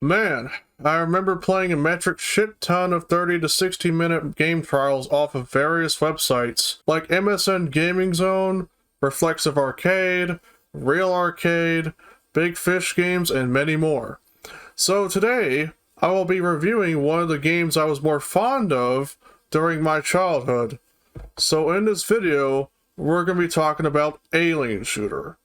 Man, I remember playing a metric shit ton of 30 to 60 minute game trials off of various websites like MSN Gaming Zone, Reflexive Arcade, RealArcade, Big Fish Games, and many more. So today, I will be reviewing one of the games I was more fond of during my childhood. So in this video, we're going to be talking about Alien Shooter.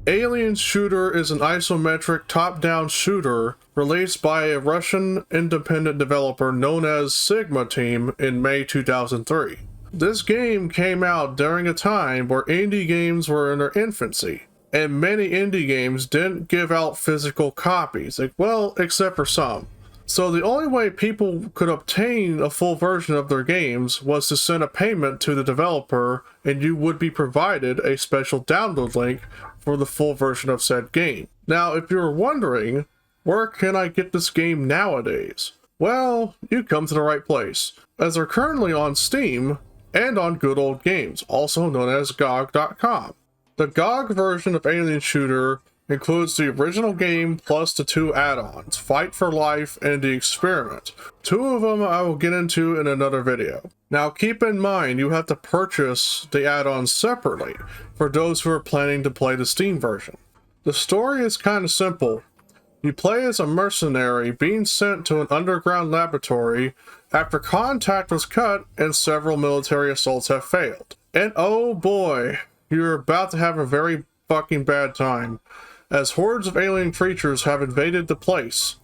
Alien Shooter is an isometric top-down shooter released by a Russian independent developer known as Sigma Team in May 2003. This game came out during a time where indie games were in their infancy, and many indie games didn't give out physical copies, well, except for some. So the only way people could obtain a full version of their games was to send a payment to the developer, and you would be provided a special download link for the full version of said game. Now, if you're wondering, where can I get this game nowadays? Well, you come to the right place, as they're currently on Steam and on Good Old Games, also known as GOG.com. The GOG version of Alien Shooter includes the original game plus the two add-ons, Fight for Life and The Experiment. Two of them I will get into in another video. Now keep in mind you have to purchase the add-ons separately for those who are planning to play the Steam version. The story is kind of simple. You play as a mercenary being sent to an underground laboratory after contact was cut and several military assaults have failed. And oh boy, you're about to have a very fucking bad time, as hordes of alien creatures have invaded the place,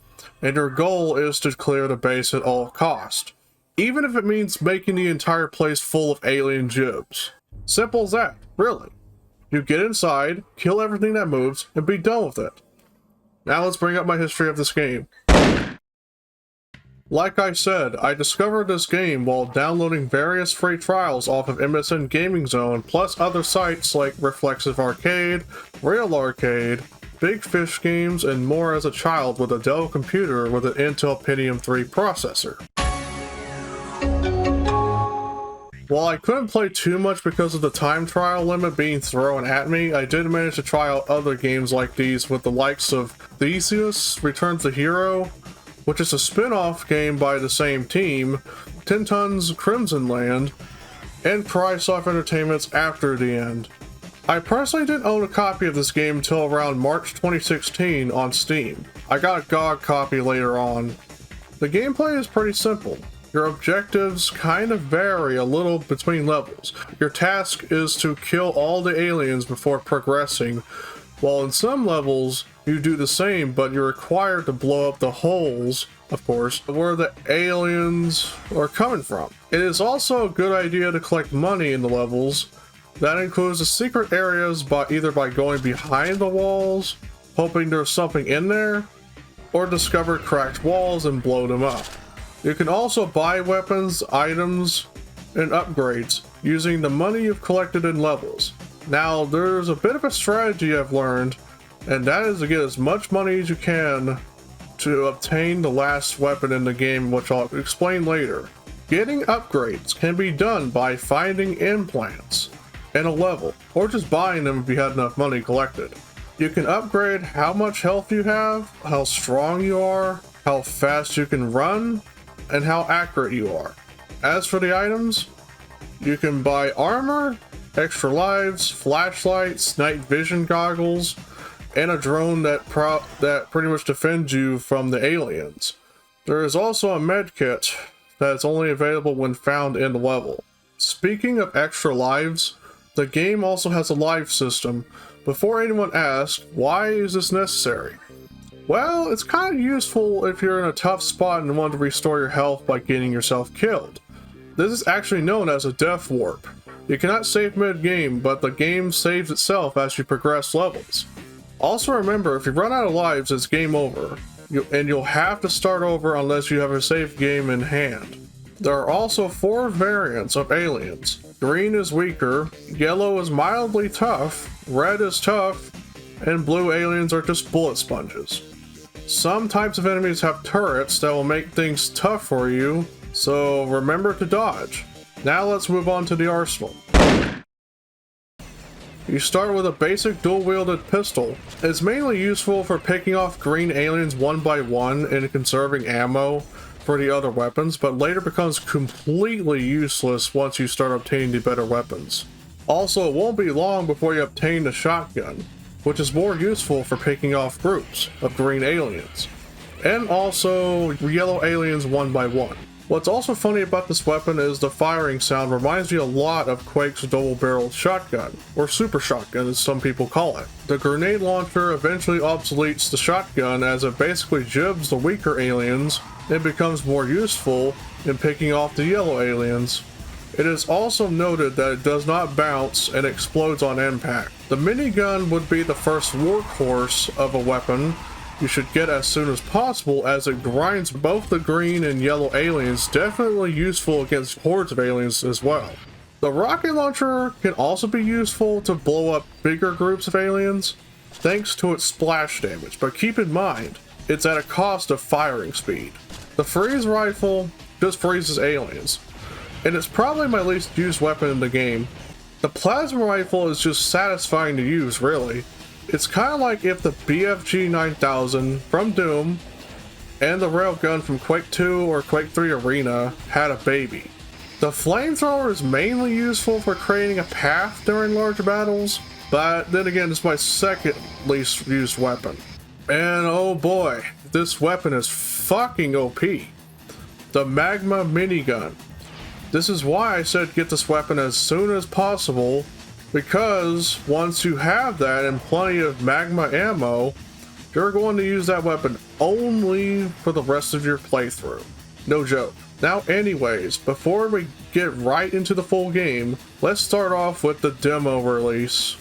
and your goal is to clear the base at all cost, even if it means making the entire place full of alien gibs. Simple as that, really. You get inside, kill everything that moves, and be done with it. Now let's bring up my history of this game. Like I said, I discovered this game while downloading various free trials off of MSN Gaming Zone, plus other sites like Reflexive Arcade, RealArcade, Big Fish Games, and more as a child with a Dell computer with an Intel Pentium 3 processor. While I couldn't play too much because of the time trial limit being thrown at me, I did manage to try out other games like these with the likes of Theseus Returns the Hero, which is a spin-off game by the same team, Tintun's Crimson Land, and Crysoft Entertainment's After the End. I personally didn't own a copy of this game until around March 2016 on Steam. I got a GOG copy later on. The gameplay is pretty simple. Your objectives kind of vary a little between levels. Your task is to kill all the aliens before progressing, while in some levels you do the same, but you're required to blow up the holes, of course, where the aliens are coming from. It is also a good idea to collect money in the levels. That includes the secret areas either by going behind the walls, hoping there's something in there, or discover cracked walls and blow them up. You can also buy weapons, items, and upgrades using the money you've collected in levels. Now, there's a bit of a strategy I've learned, and that is to get as much money as you can to obtain the last weapon in the game, which I'll explain later. Getting upgrades can be done by finding implants in a level, or just buying them if you had enough money collected. You can upgrade how much health you have, how strong you are, how fast you can run, and how accurate you are. As for the items, you can buy armor, extra lives, flashlights, night vision goggles, and a drone that pretty much defends you from the aliens. There is also a med kit that's only available when found in the level. Speaking of extra lives, the game also has a life system. Before anyone asks, why is this necessary? Well, it's kind of useful if you're in a tough spot and want to restore your health by getting yourself killed. This is actually known as a death warp. You cannot save mid-game, but the game saves itself as you progress levels. Also remember, if you run out of lives, it's game over, and you'll have to start over unless you have a save game in hand. There are also 4 variants of aliens. Green is weaker, yellow is mildly tough, red is tough, and blue aliens are just bullet sponges. Some types of enemies have turrets that will make things tough for you, so remember to dodge. Now let's move on to the arsenal. You start with a basic dual-wielded pistol. It's mainly useful for picking off green aliens one by one and conserving ammo for the other weapons, but later becomes completely useless once you start obtaining the better weapons. Also, it won't be long before you obtain the shotgun, which is more useful for picking off groups of green aliens, and also yellow aliens one by one. What's also funny about this weapon is the firing sound reminds me a lot of Quake's double-barreled shotgun, or super shotgun as some people call it. The grenade launcher eventually obsoletes the shotgun as it basically jibs the weaker aliens and becomes more useful in picking off the yellow aliens. It is also noted that it does not bounce and explodes on impact. The minigun would be the first workhorse of a weapon you should get as soon as possible, as it grinds both the green and yellow aliens, definitely useful against hordes of aliens as well. The rocket launcher can also be useful to blow up bigger groups of aliens, thanks to its splash damage, but keep in mind, it's at a cost of firing speed. The freeze rifle just freezes aliens, and it's probably my least used weapon in the game. The plasma rifle is just satisfying to use, really. It's kind of like if the BFG 9000 from Doom and the railgun from Quake 2 or Quake 3 Arena had a baby. The flamethrower is mainly useful for creating a path during large battles, but then again, it's my second least used weapon. And oh boy, this weapon is fucking OP. The Magma minigun. This is why I said get this weapon as soon as possible, because once you have that and plenty of magma ammo, you're going to use that weapon only for the rest of your playthrough. No joke. Now anyways, before we get right into the full game, let's start off with the demo release.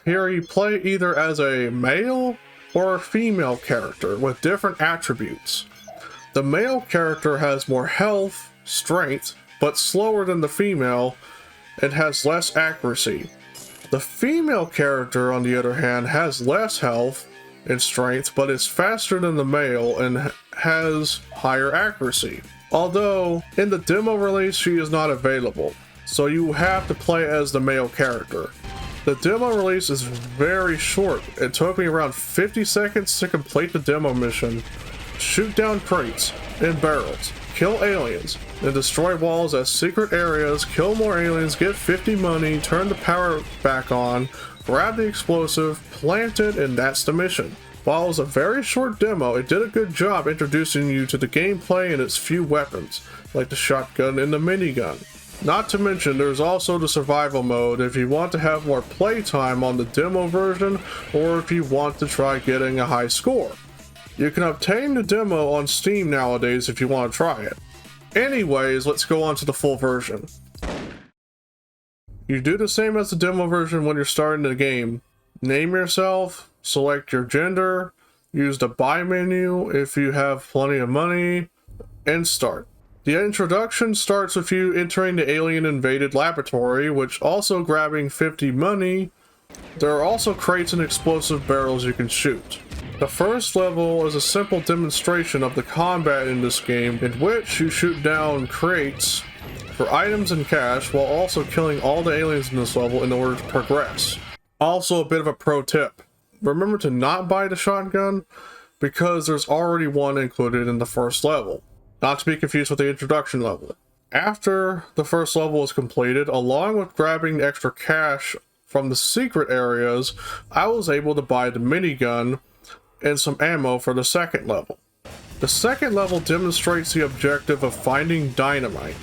Here you play either as a male or a female character with different attributes. The male character has more health, strength, but slower than the female, and has less accuracy. The female character, on the other hand, has less health and strength, but is faster than the male and has higher accuracy. Although, in the demo release, she is not available, so you have to play as the male character. The demo release is very short. It took me around 50 seconds to complete the demo mission. Shoot down crates and barrels, kill aliens, and destroy walls as secret areas, kill more aliens, get 50 money, turn the power back on, grab the explosive, plant it, and that's the mission. While it was a very short demo, it did a good job introducing you to the gameplay and its few weapons, like the shotgun and the minigun. Not to mention, there's also the survival mode if you want to have more playtime on the demo version, or if you want to try getting a high score. You can obtain the demo on Steam nowadays if you want to try it. Anyways, let's go on to the full version. You do the same as the demo version when you're starting the game. Name yourself, select your gender, use the buy menu if you have plenty of money, and start. The introduction starts with you entering the alien invaded laboratory, which also grabbing 50 money. There are also crates and explosive barrels you can shoot. The first level is a simple demonstration of the combat in this game, in which you shoot down crates for items and cash while also killing all the aliens in this level in order to progress. Also, a bit of a pro tip. Remember to not buy the shotgun, because there's already one included in the first level. Not to be confused with the introduction level. After the first level is completed, along with grabbing extra cash from the secret areas, I was able to buy the minigun and some ammo for the second level. The second level demonstrates the objective of finding dynamite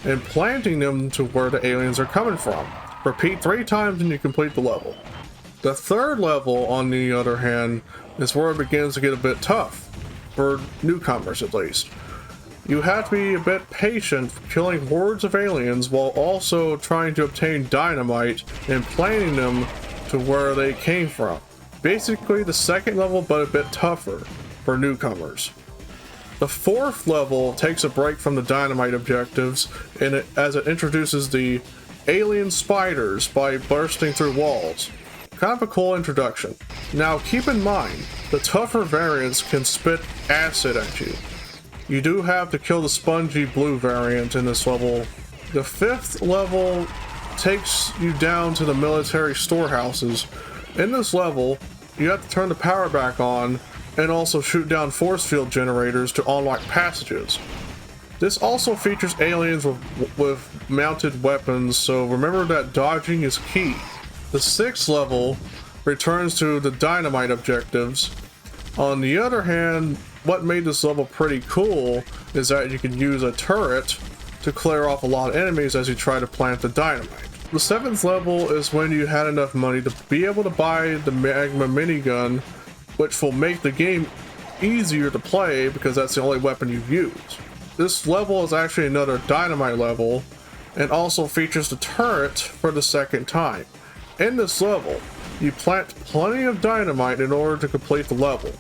and planting them to where the aliens are coming from. Repeat 3 times and you complete the level. The third level, on the other hand, is where it begins to get a bit tough, for newcomers at least. You have to be a bit patient killing hordes of aliens while also trying to obtain dynamite and planting them to where they came from. Basically the second level, but a bit tougher for newcomers. The fourth level takes a break from the dynamite objectives as it introduces the alien spiders by bursting through walls. Kind of a cool introduction. Now keep in mind, the tougher variants can spit acid at you. You do have to kill the spongy blue variant in this level. The fifth level takes you down to the military storehouses. In this level, you have to turn the power back on and also shoot down force field generators to unlock passages. This also features aliens with mounted weapons, so remember that dodging is key. The sixth level returns to the dynamite objectives. On the other hand, what made this level pretty cool is that you can use a turret to clear off a lot of enemies as you try to plant the dynamite. The seventh level is when you had enough money to be able to buy the magma minigun, which will make the game easier to play because that's the only weapon you use. This level is actually another dynamite level and also features the turret for the second time. In this level, you plant plenty of dynamite in order to complete the level.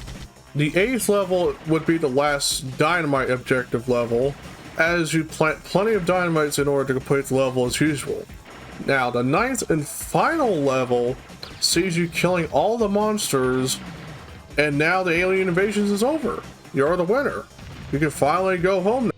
The eighth level would be the last dynamite objective level, as you plant plenty of dynamites in order to complete the level as usual. Now, the ninth and final level sees you killing all the monsters, and now the alien invasion is over. You're the winner. You can finally go home now.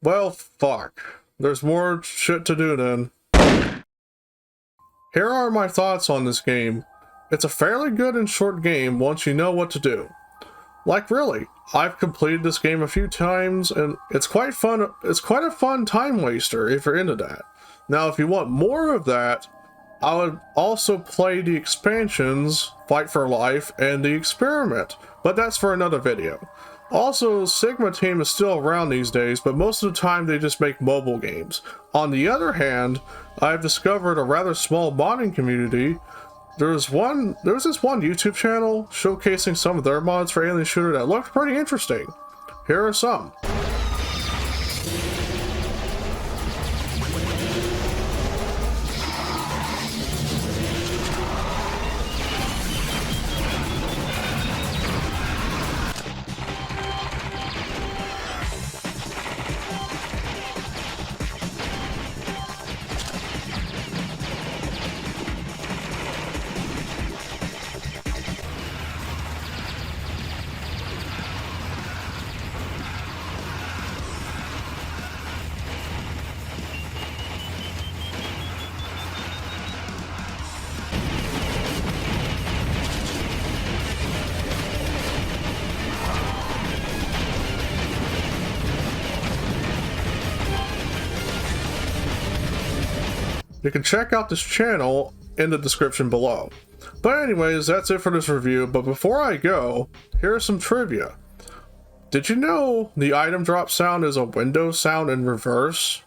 Well, fuck. There's more shit to do then. Here are my thoughts on this game. It's a fairly good and short game once you know what to do. Like really, I've completed this game a few times and it's quite fun. It's quite a fun time waster if you're into that. Now if you want more of that, I would also play the expansions, Fight for Life and the Experiment, but that's for another video. Also, Sigma Team is still around these days, but most of the time they just make mobile games. On the other hand, I've discovered a rather small modding community. There's this one YouTube channel showcasing some of their mods for Alien Shooter that looked pretty interesting. Here are some. You can check out this channel in the description below. But anyways, that's it for this review, but before I go, here's some trivia. Did you know the item drop sound is a window sound in reverse?